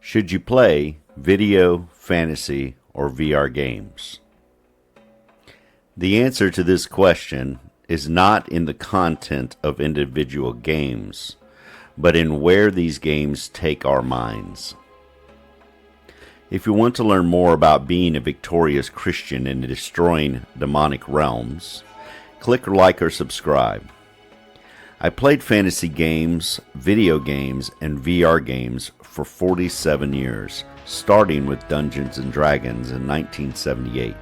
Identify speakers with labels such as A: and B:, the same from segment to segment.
A: Should you play video, fantasy, or VR games? The answer to this question is not in the content of individual games, but in where these games take our minds. If you want to learn more about being a victorious Christian and destroying demonic realms, click like or subscribe. I played fantasy games, video games, and VR games for 47 years, starting with Dungeons & Dragons in 1978.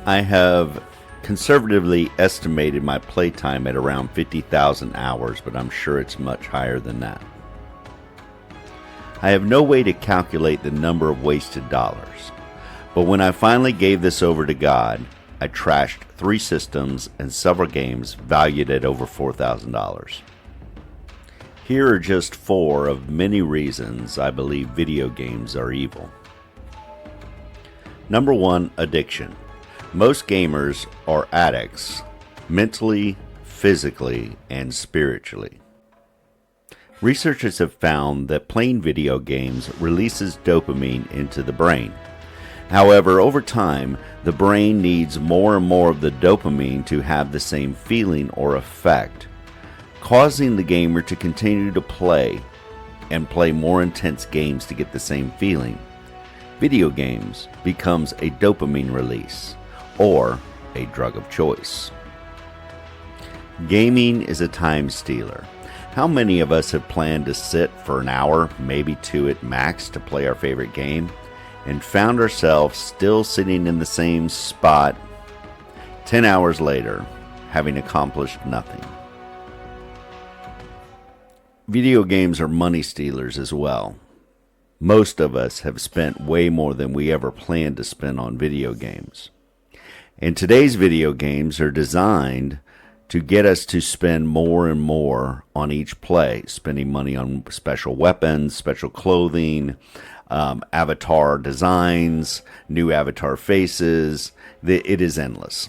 A: I have conservatively estimated my playtime at around 50,000 hours, but I'm sure it's much higher than that. I have no way to calculate the number of wasted dollars, but when I finally gave this over to God, I trashed 3 systems and several games valued at over $4,000. Here are just 4 of many reasons I believe video games are evil. Number 1, addiction. Most gamers are addicts, mentally, physically, and spiritually. Researchers have found that playing video games releases dopamine into the brain. However, over time, the brain needs more and more of the dopamine to have the same feeling or effect, causing the gamer to continue to play and play more intense games to get the same feeling. Video games becomes a dopamine release, or a drug of choice. Gaming is a time stealer. How many of us have planned to sit for an hour, maybe 2 at max, to play our favorite game, and found ourselves still sitting in the same spot 10 hours later, having accomplished nothing? Video games are money stealers as well. Most of us have spent way more than we ever planned to spend on video games. And today's video games are designed to get us to spend more and more on each play, spending money on special weapons, special clothing, avatar designs, new avatar faces. It is endless.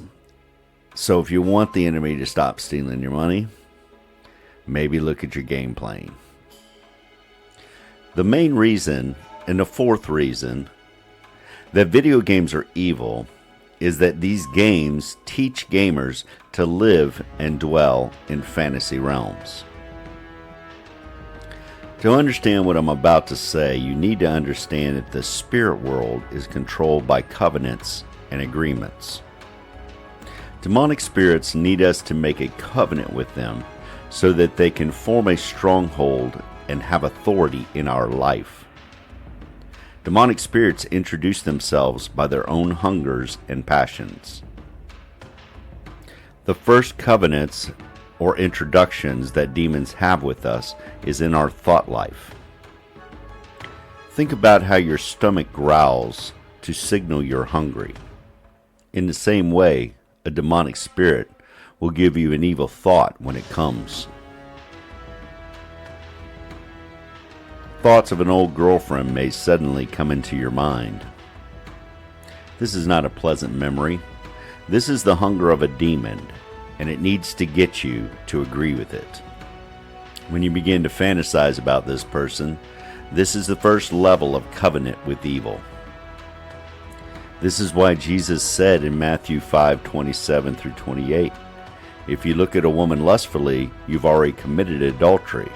A: So if you want the enemy to stop stealing your money, maybe look at your game playing. The main reason, and the 4th reason, that video games are evil is that these games teach gamers to live and dwell in fantasy realms. To understand what I'm about to say, you need to understand that the spirit world is controlled by covenants and agreements. Demonic spirits need us to make a covenant with them so that they can form a stronghold and have authority in our life. Demonic spirits introduce themselves by their own hungers and passions. The first covenants or introductions that demons have with us is in our thought life. Think about how your stomach growls to signal you're hungry. In the same way, a demonic spirit will give you an evil thought when it comes. Thoughts of an old girlfriend may suddenly come into your mind. This is not a pleasant memory. This is the hunger of a demon, and it needs to get you to agree with it. When you begin to fantasize about this person, this is the first level of covenant with evil. This is why Jesus said in Matthew 5:27 through 28, if you look at a woman lustfully, you've already committed adultery.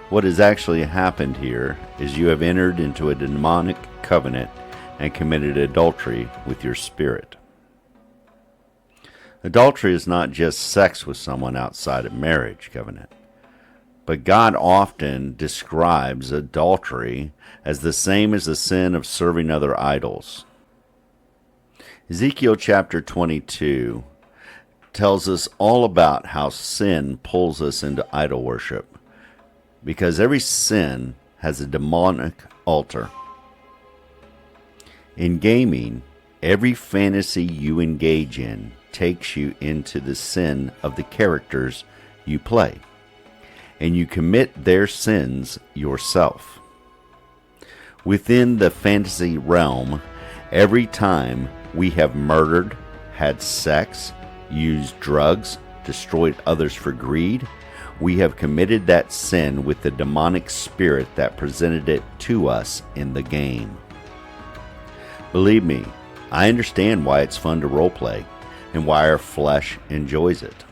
A: What has actually happened here is you have entered into a demonic covenant and committed adultery with your spirit. Adultery is not just sex with someone outside of marriage covenant, but God often describes adultery as the same as the sin of serving other idols. Ezekiel chapter 22 tells us all about how sin pulls us into idol worship, because every sin has a demonic altar. In gaming, every fantasy you engage in takes you into the sin of the characters you play, and you commit their sins yourself. Within the fantasy realm, every time we have murdered, had sex, used drugs, destroyed others for greed, we have committed that sin with the demonic spirit that presented it to us in the game. Believe me, I understand why it's fun to roleplay and why our flesh enjoys it.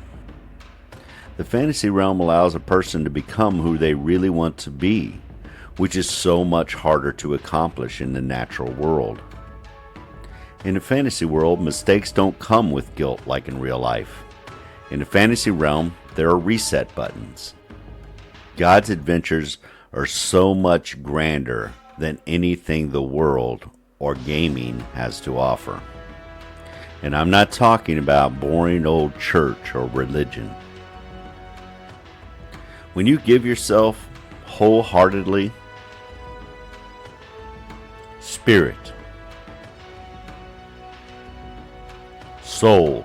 A: The fantasy realm allows a person to become who they really want to be, which is so much harder to accomplish in the natural world. In the fantasy world, mistakes don't come with guilt like in real life. In the fantasy realm, there are reset buttons. God's adventures are so much grander than anything the world or gaming has to offer. And I'm not talking about boring old church or religion. When you give yourself wholeheartedly, spirit, soul,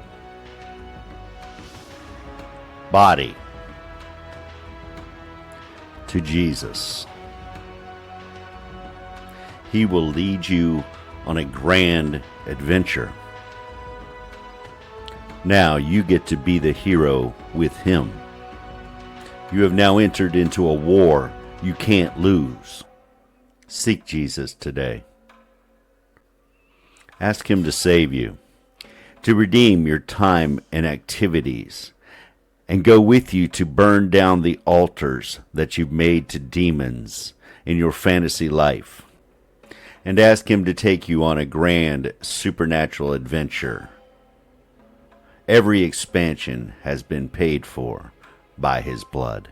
A: body, to Jesus, He will lead you on a grand adventure. Now you get to be the hero with Him. You have now entered into a war you can't lose. Seek Jesus today. Ask Him to save you, to redeem your time and activities, and go with you to burn down the altars that you've made to demons in your fantasy life. And ask Him to take you on a grand supernatural adventure. Every expansion has been paid for by His blood.